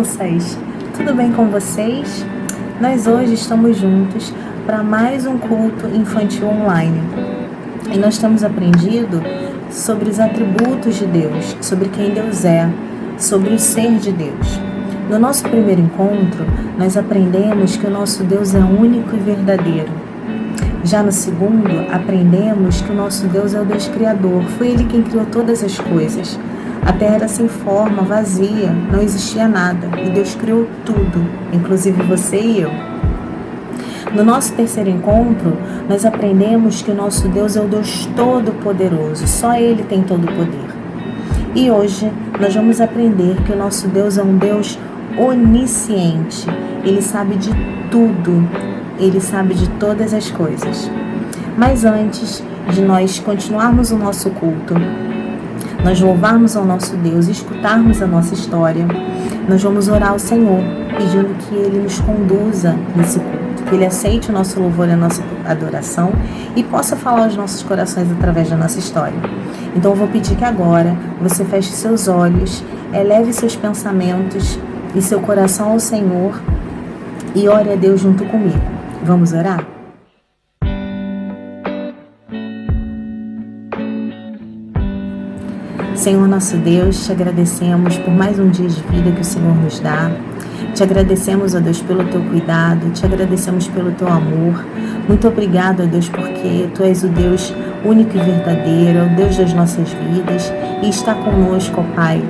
crianças! Tudo bem com vocês? Nós hoje estamos juntos para mais um culto infantil online. E nós temos aprendido sobre os atributos de Deus, sobre quem Deus é, sobre o ser de Deus. No nosso primeiro encontro, nós aprendemos que o nosso Deus é único e verdadeiro. Já no segundo, aprendemos que o nosso Deus é o Deus Criador. Foi Ele quem criou todas as coisas. A terra era sem forma, vazia, não existia nada. E Deus criou tudo, inclusive você e eu. No nosso terceiro encontro, nós aprendemos que o nosso Deus é o Deus Todo-Poderoso. Só Ele tem todo o poder. E hoje, nós vamos aprender que o nosso Deus é um Deus onisciente. Ele sabe de tudo. Ele sabe de todas as coisas. Mas antes de nós continuarmos o nosso culto, nós louvarmos ao nosso Deus e escutarmos a nossa história, nós vamos orar ao Senhor, pedindo que Ele nos conduza nesse culto, que Ele aceite o nosso louvor e a nossa adoração e possa falar aos nossos corações através da nossa história. Então eu vou pedir que agora você feche seus olhos, eleve seus pensamentos e seu coração ao Senhor e ore a Deus junto comigo. Vamos orar? Senhor nosso Deus, te agradecemos por mais um dia de vida que o Senhor nos dá. Te agradecemos, ó Deus, pelo teu cuidado, te agradecemos pelo teu amor. Muito obrigado, ó Deus, porque tu és o Deus único e verdadeiro, o Deus das nossas vidas e está conosco, ó Pai,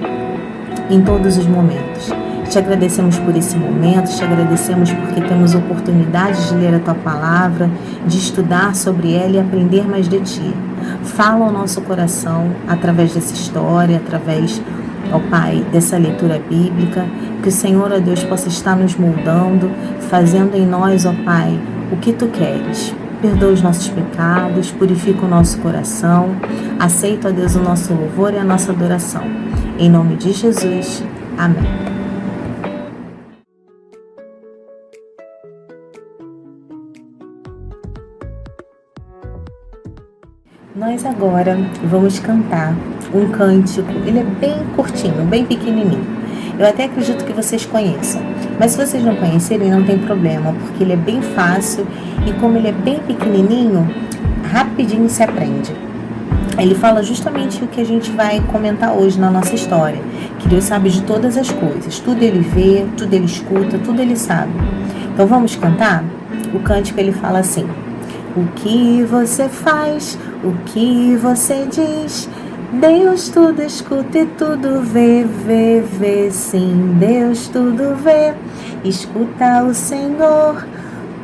em todos os momentos. Te agradecemos por esse momento, te agradecemos porque temos oportunidade de ler a Tua Palavra, de estudar sobre ela e aprender mais de Ti. Fala ao nosso coração através dessa história, através, ó Pai, dessa leitura bíblica, que o Senhor, ó Deus, possa estar nos moldando, fazendo em nós, ó Pai, o que Tu queres. Perdoa os nossos pecados, purifica o nosso coração, aceita, ó Deus, o nosso louvor e a nossa adoração. Em nome de Jesus, amém. Nós agora vamos cantar um cântico, ele é bem curtinho, bem pequenininho. Eu até acredito que vocês conheçam, mas se vocês não conhecerem não tem problema, porque ele é bem fácil e como ele é bem pequenininho, rapidinho se aprende. Ele fala justamente o que a gente vai comentar hoje na nossa história, que Deus sabe de todas as coisas, tudo Ele vê, tudo Ele escuta, tudo Ele sabe. Então vamos cantar? O cântico ele fala assim: o que você faz, o que você diz, Deus tudo escuta e tudo vê, vê, sim, Deus tudo vê. Escuta o Senhor,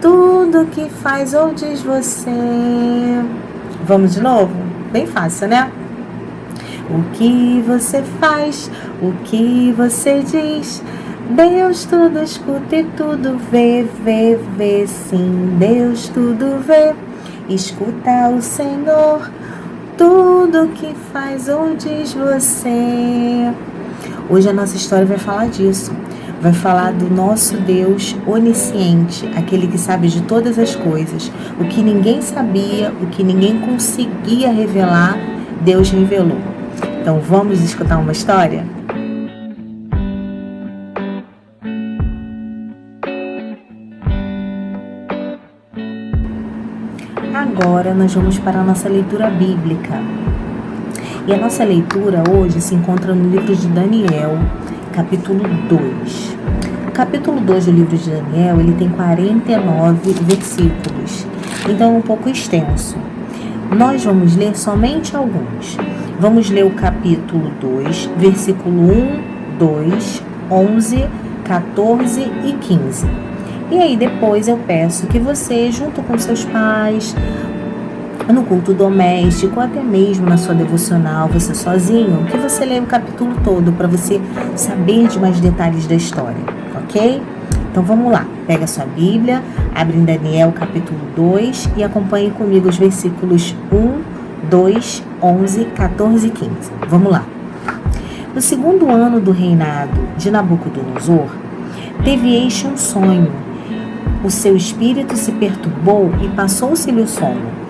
tudo que faz ou diz você. Vamos de novo? Bem fácil, né? O que você faz, o que você diz, Deus tudo escuta e tudo vê, vê, sim, Deus tudo vê. Escuta o Senhor, tudo que faz ou diz você. Hoje a nossa história vai falar disso. Vai falar do nosso Deus onisciente, aquele que sabe de todas as coisas. O que ninguém sabia, o que ninguém conseguia revelar, Deus revelou. Então vamos escutar uma história? Agora nós vamos para a nossa leitura bíblica. E a nossa leitura hoje se encontra no livro de Daniel, capítulo 2. O capítulo 2 do livro de Daniel, ele tem 49 versículos. Então é um pouco extenso. Nós vamos ler somente alguns. Vamos ler o capítulo 2, versículo 1, 2, 11, 14 e 15. E aí depois eu peço que você, junto com seus pais, no culto doméstico, ou até mesmo na sua devocional, você sozinho, que você leia o capítulo todo para você saber de mais detalhes da história, ok? Então vamos lá, pega a sua Bíblia, abre em Daniel capítulo 2 e acompanhe comigo os versículos 1, 2, 11, 14 e 15. Vamos lá. No segundo ano do reinado de Nabucodonosor, teve este um sonho. O seu espírito se perturbou e passou-se-lhe o sono.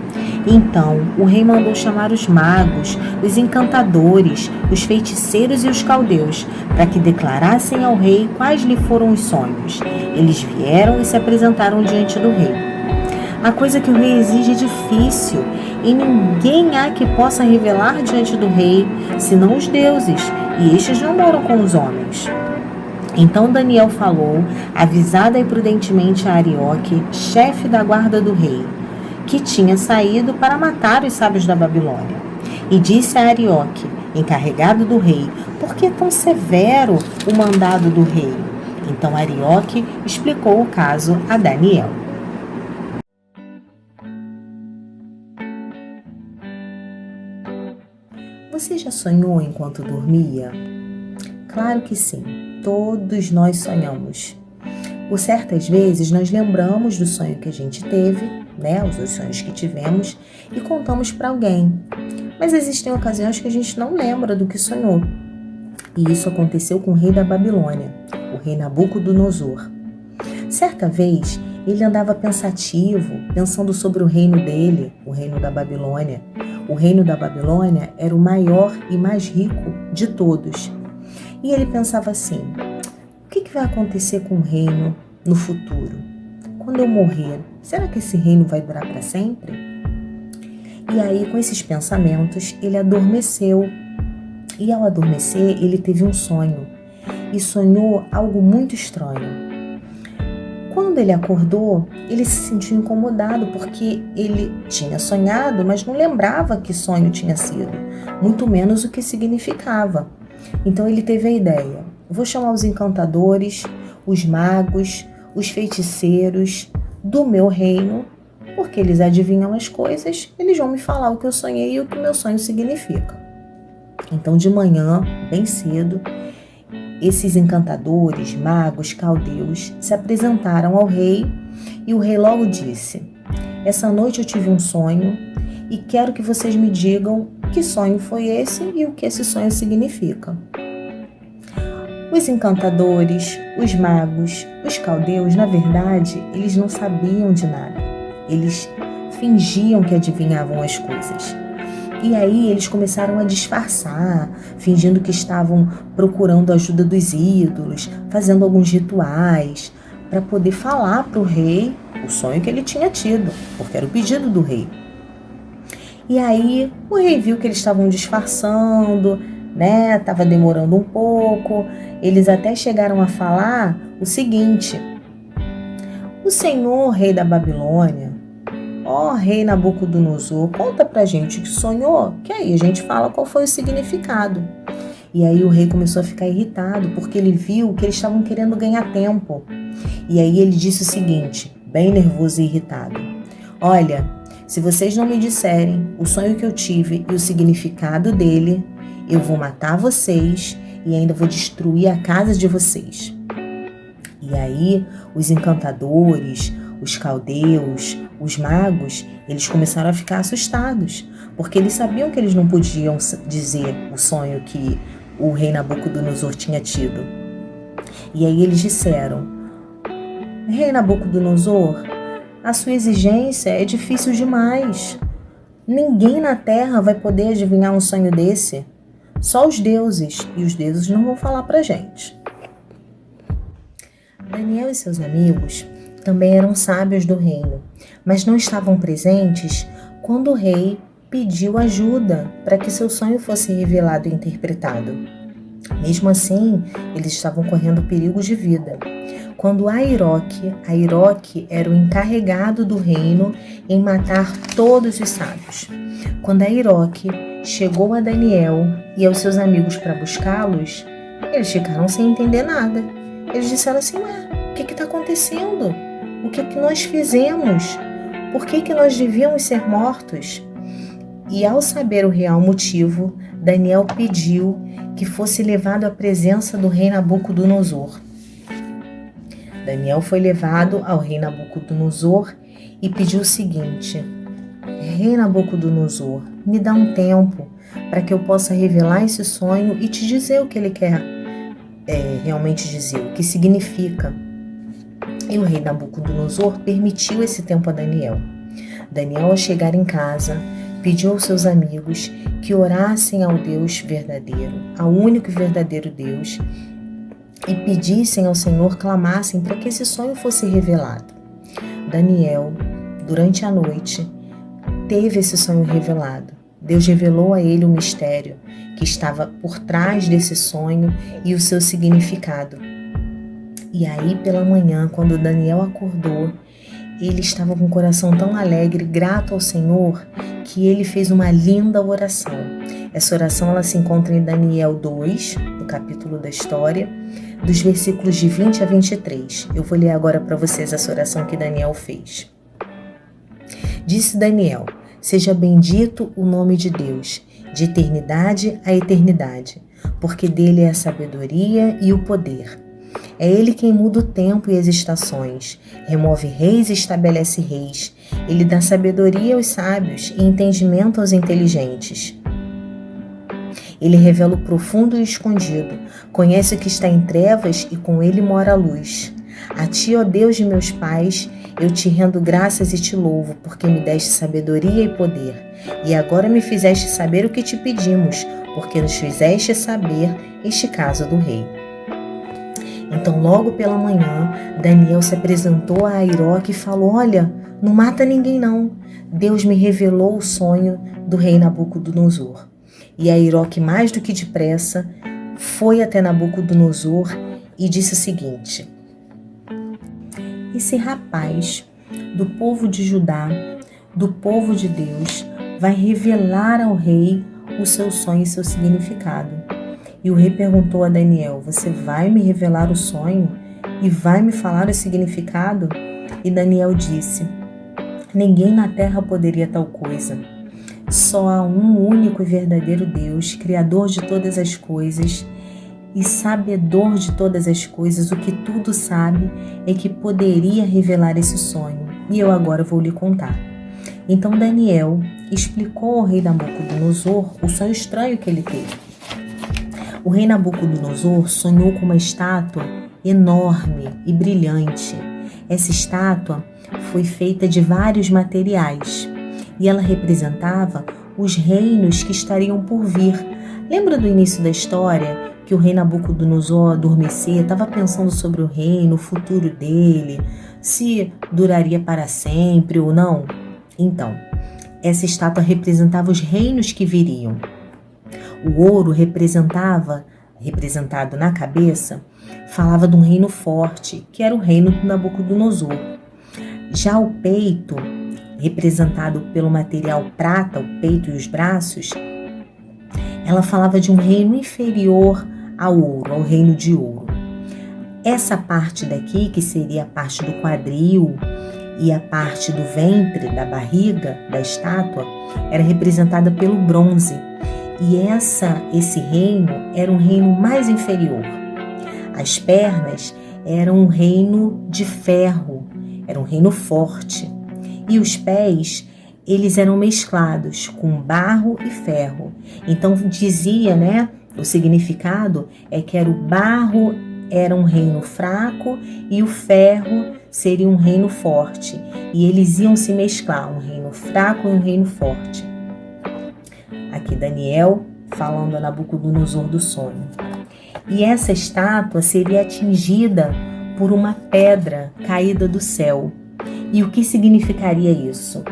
Então o rei mandou chamar os magos, os encantadores, os feiticeiros e os caldeus, para que declarassem ao rei quais lhe foram os sonhos. Eles vieram e se apresentaram diante do rei. A coisa que o rei exige é difícil, e ninguém há que possa revelar diante do rei, senão os deuses, e estes não moram com os homens. Então Daniel falou, avisada e prudentemente a Arioque, chefe da guarda do rei, que tinha saído para matar os sábios da Babilônia. E disse a Arioque, encarregado do rei, por que tão severo o mandado do rei? Então Arioque explicou o caso a Daniel. Você já sonhou enquanto dormia? Claro que sim, todos nós sonhamos. Por certas vezes nós lembramos do sonho que a gente teve, os sonhos que tivemos, e contamos para alguém. Mas existem ocasiões que a gente não lembra do que sonhou. E isso aconteceu com o rei da Babilônia, o rei Nabucodonosor. Certa vez, ele andava pensativo, pensando sobre o reino dele, o reino da Babilônia. O reino da Babilônia era o maior e mais rico de todos. E ele pensava assim, o que vai acontecer com o reino no futuro? Quando eu morrer, será que esse reino vai durar para sempre? E aí, com esses pensamentos, ele adormeceu. E ao adormecer, ele teve um sonho. E sonhou algo muito estranho. Quando ele acordou, ele se sentiu incomodado porque ele tinha sonhado, mas não lembrava que sonho tinha sido, muito menos o que significava. Então ele teve a ideia, vou chamar os encantadores, os magos, os feiticeiros do meu reino, porque eles adivinham as coisas, eles vão me falar o que eu sonhei e o que o meu sonho significa. Então de manhã, bem cedo, esses encantadores, magos, caldeus se apresentaram ao rei e o rei logo disse, essa noite eu tive um sonho e quero que vocês me digam que sonho foi esse e o que esse sonho significa. Os encantadores, os magos, os caldeus, na verdade, eles não sabiam de nada. Eles fingiam que adivinhavam as coisas. E aí eles começaram a disfarçar, fingindo que estavam procurando a ajuda dos ídolos, fazendo alguns rituais, para poder falar para o rei o sonho que ele tinha tido, porque era o pedido do rei. E aí o rei viu que eles estavam disfarçando, estava demorando um pouco. Eles até chegaram a falar o seguinte, o senhor rei da Babilônia, ó rei Nabucodonosor, conta pra gente o que sonhou, que aí a gente fala qual foi o significado. E aí o rei começou a ficar irritado, porque ele viu que eles estavam querendo ganhar tempo. E aí ele disse o seguinte, bem nervoso e irritado, olha, se vocês não me disserem o sonho que eu tive e o significado dele, eu vou matar vocês e ainda vou destruir a casa de vocês. E aí os encantadores, os caldeus, os magos, eles começaram a ficar assustados, porque eles sabiam que eles não podiam dizer o sonho que o rei Nabucodonosor tinha tido. E aí eles disseram, rei Nabucodonosor, a sua exigência é difícil demais. Ninguém na terra vai poder adivinhar um sonho desse. Só os deuses, e os deuses não vão falar pra gente. Daniel e seus amigos também eram sábios do reino, mas não estavam presentes quando o rei pediu ajuda para que seu sonho fosse revelado e interpretado. Mesmo assim, eles estavam correndo perigos de vida. Quando Arioque era o encarregado do reino em matar todos os sábios. Quando Arioque chegou a Daniel e aos seus amigos para buscá-los, eles ficaram sem entender nada. Eles disseram assim, o que está acontecendo? O que nós fizemos? Por que nós devíamos ser mortos? E ao saber o real motivo, Daniel pediu que fosse levado à presença do rei Nabucodonosor. Daniel foi levado ao rei Nabucodonosor e pediu o seguinte, rei Nabucodonosor, me dá um tempo para que eu possa revelar esse sonho e te dizer o que ele quer realmente dizer, o que significa. E o rei Nabucodonosor permitiu esse tempo a Daniel. Daniel, ao chegar em casa, pediu aos seus amigos que orassem ao Deus verdadeiro, ao único e verdadeiro Deus, e pedissem ao Senhor, clamassem para que esse sonho fosse revelado. Daniel, durante a noite, teve esse sonho revelado. Deus revelou a ele o mistério que estava por trás desse sonho e o seu significado. E aí, pela manhã, quando Daniel acordou, ele estava com o coração tão alegre, grato ao Senhor, que ele fez uma linda oração. Essa oração ela se encontra em Daniel 2, no capítulo da história, dos versículos de 20 a 23. Eu vou ler agora para vocês essa oração que Daniel fez. Disse Daniel: seja bendito o nome de Deus, de eternidade a eternidade, porque dele é a sabedoria e o poder. É ele quem muda o tempo e as estações, remove reis e estabelece reis. Ele dá sabedoria aos sábios e entendimento aos inteligentes. Ele revela o profundo e o escondido, conhece o que está em trevas e com ele mora a luz. A ti, ó Deus de meus pais, eu te rendo graças e te louvo, porque me deste sabedoria e poder. E agora me fizeste saber o que te pedimos, porque nos fizeste saber este caso do rei. Então, logo pela manhã, Daniel se apresentou a Airoque e falou: olha, não mata ninguém não. Deus me revelou o sonho do rei Nabucodonosor. E Airoque, mais do que depressa, foi até Nabucodonosor e disse o seguinte: esse rapaz do povo de Judá, do povo de Deus, vai revelar ao rei o seu sonho e seu significado. E o rei perguntou a Daniel: você vai me revelar o sonho e vai me falar o significado? E Daniel disse: ninguém na terra poderia tal coisa. Só há um único e verdadeiro Deus, Criador de todas as coisas e sabedor de todas as coisas, o que tudo sabe, é que poderia revelar esse sonho. E eu agora vou lhe contar. Então Daniel explicou ao rei Nabucodonosor o sonho estranho que ele teve. O rei Nabucodonosor sonhou com uma estátua enorme e brilhante. Essa estátua foi feita de vários materiais e ela representava os reinos que estariam por vir. Lembra do início da história que o rei Nabucodonosor adormecia, estava pensando sobre o reino, o futuro dele, se duraria para sempre ou não? Então, essa estátua representava os reinos que viriam. O ouro representado na cabeça, falava de um reino forte, que era o reino do Nabucodonosor. Já o peito, representado pelo material prata, o peito e os braços, ela falava de um reino inferior ao ouro, ao reino de ouro. Essa parte daqui, que seria a parte do quadril e a parte do ventre, da barriga da estátua, era representada pelo bronze. E esse reino era um reino mais inferior. As pernas eram um reino de ferro, era um reino forte. E os pés, eles eram mesclados com barro e ferro. Então dizia, o significado é que o barro era um reino fraco e o ferro seria um reino forte. E eles iam se mesclar, um reino fraco e um reino forte. Aqui Daniel falando a Nabucodonosor do sonho. E essa estátua seria atingida por uma pedra caída do céu. E o que significaria isso?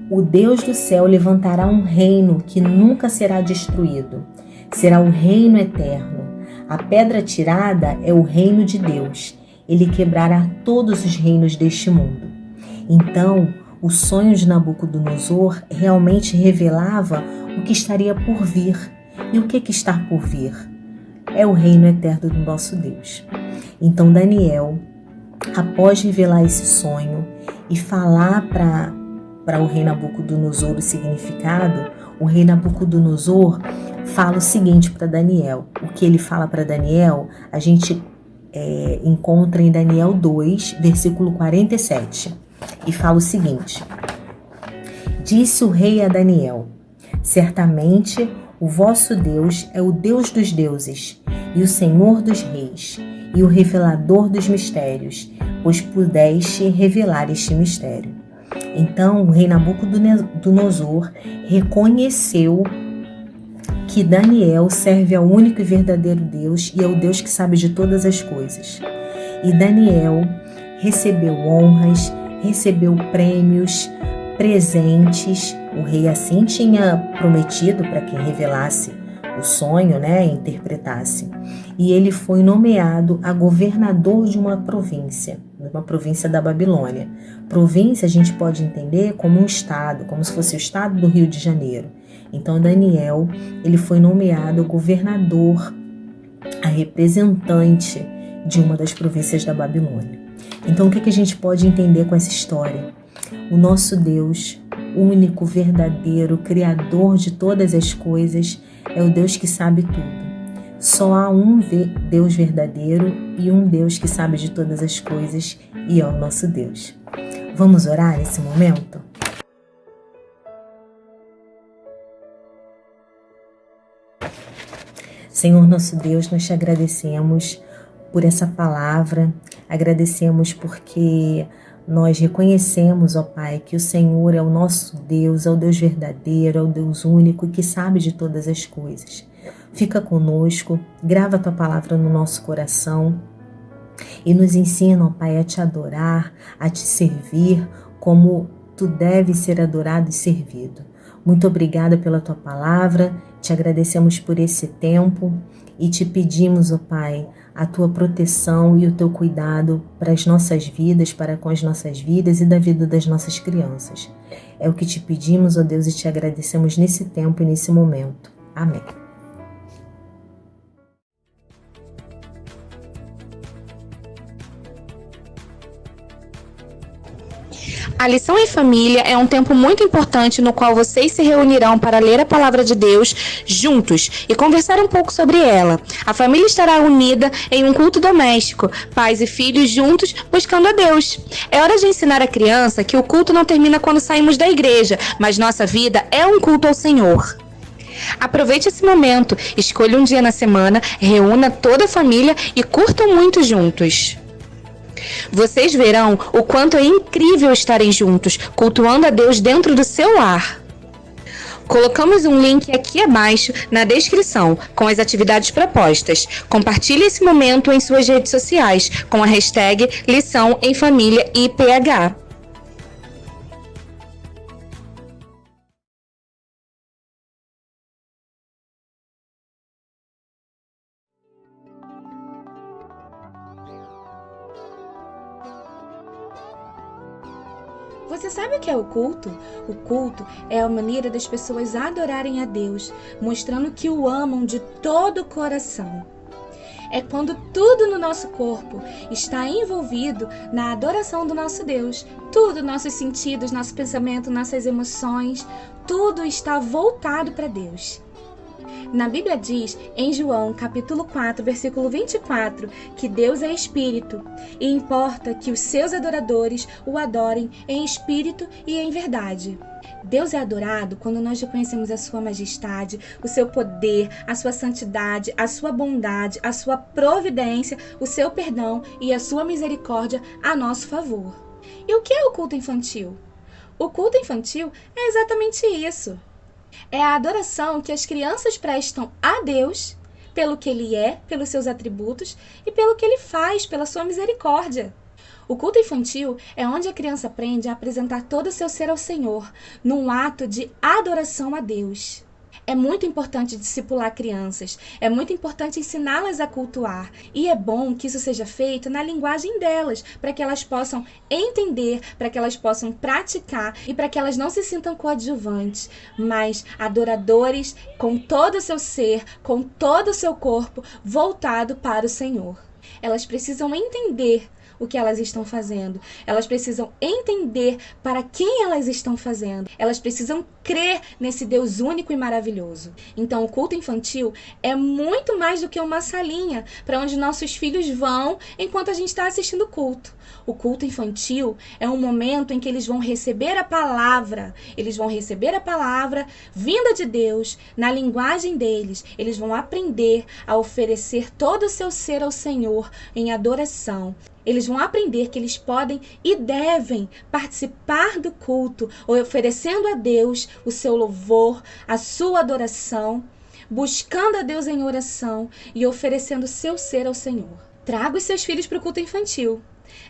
O Deus do céu levantará um reino que nunca será destruído. Será o reino eterno. A pedra tirada é o reino de Deus. Ele quebrará todos os reinos deste mundo. Então, o sonho de Nabucodonosor realmente revelava o que estaria por vir. E o que está por vir? É o reino eterno do nosso Deus. Então Daniel, após revelar esse sonho e falar para o rei Nabucodonosor o significado, o rei Nabucodonosor fala o seguinte para Daniel. O que ele fala para Daniel, a gente encontra em Daniel 2, versículo 47. E fala o seguinte: disse o rei a Daniel: certamente o vosso Deus é o Deus dos deuses e o Senhor dos reis e o revelador dos mistérios, pois pudeste revelar este mistério. Então o rei Nabucodonosor reconheceu que Daniel serve ao único e verdadeiro Deus e ao Deus que sabe de todas as coisas. E Daniel recebeu honras, recebeu prêmios, presentes. O rei assim tinha prometido para quem revelasse o sonho, e interpretasse. E ele foi nomeado a governador de uma província da Babilônia. Província a gente pode entender como um estado, como se fosse o estado do Rio de Janeiro. Então Daniel, ele foi nomeado governador, a representante de uma das províncias da Babilônia. Então o que a gente pode entender com essa história? O nosso Deus, único, verdadeiro, criador de todas as coisas, é o Deus que sabe tudo. Só há um Deus verdadeiro e um Deus que sabe de todas as coisas, e é o nosso Deus. Vamos orar nesse momento? Senhor nosso Deus, nós te agradecemos por essa palavra, agradecemos porque nós reconhecemos, ó Pai, que o Senhor é o nosso Deus, é o Deus verdadeiro, é o Deus único e que sabe de todas as coisas. Fica conosco, grava a tua palavra no nosso coração e nos ensina, ó Pai, a te adorar, a te servir como tu deves ser adorado e servido. Muito obrigada pela tua palavra, te agradecemos por esse tempo e te pedimos, ó Pai, a tua proteção e o teu cuidado para as nossas vidas, para com as nossas vidas e da vida das nossas crianças. É o que te pedimos, ó Deus, e te agradecemos nesse tempo e nesse momento. Amém. A lição em família é um tempo muito importante no qual vocês se reunirão para ler a palavra de Deus juntos e conversar um pouco sobre ela. A família estará unida em um culto doméstico, pais e filhos juntos buscando a Deus. É hora de ensinar a criança que o culto não termina quando saímos da igreja, mas nossa vida é um culto ao Senhor. Aproveite esse momento, escolha um dia na semana, reúna toda a família e curtam muito juntos. Vocês verão o quanto é incrível estarem juntos, cultuando a Deus dentro do seu lar. Colocamos um link aqui abaixo na descrição com as atividades propostas. Compartilhe esse momento em suas redes sociais com a hashtag Lição em Família IPH. Você sabe o que é o culto? O culto é a maneira das pessoas adorarem a Deus, mostrando que o amam de todo o coração. É quando tudo no nosso corpo está envolvido na adoração do nosso Deus. Tudo, nossos sentidos, nosso pensamento, nossas emoções, tudo está voltado para Deus. Na Bíblia diz, em João, capítulo 4, versículo 24, que Deus é Espírito e importa que os seus adoradores o adorem em espírito e em verdade. Deus é adorado quando nós reconhecemos a sua majestade, o seu poder, a sua santidade, a sua bondade, a sua providência, o seu perdão e a sua misericórdia a nosso favor. E o que é o culto infantil? O culto infantil é exatamente isso. É a adoração que as crianças prestam a Deus pelo que Ele é, pelos seus atributos e pelo que Ele faz, pela sua misericórdia. O culto infantil é onde a criança aprende a apresentar todo o seu ser ao Senhor, num ato de adoração a Deus. É muito importante discipular crianças, é muito importante ensiná-las a cultuar. E é bom que isso seja feito na linguagem delas, para que elas possam entender, para que elas possam praticar e para que elas não se sintam coadjuvantes, mas adoradores com todo o seu ser, com todo o seu corpo voltado para o Senhor. Elas precisam entender o que elas estão fazendo. Elas precisam entender para quem elas estão fazendo. Elas precisam crer nesse Deus único e maravilhoso. Então, o culto infantil é muito mais do que uma salinha para onde nossos filhos vão enquanto a gente está assistindo o culto. O culto infantil é um momento em que eles vão receber a palavra. Eles vão receber a palavra vinda de Deus, na linguagem deles. Eles vão aprender a oferecer todo o seu ser ao Senhor em adoração. Eles vão aprender que eles podem e devem participar do culto, oferecendo a Deus o seu louvor, a sua adoração, buscando a Deus em oração e oferecendo seu ser ao Senhor. Traga os seus filhos para o culto infantil.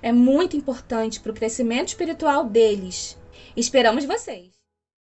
É muito importante para o crescimento espiritual deles. Esperamos vocês!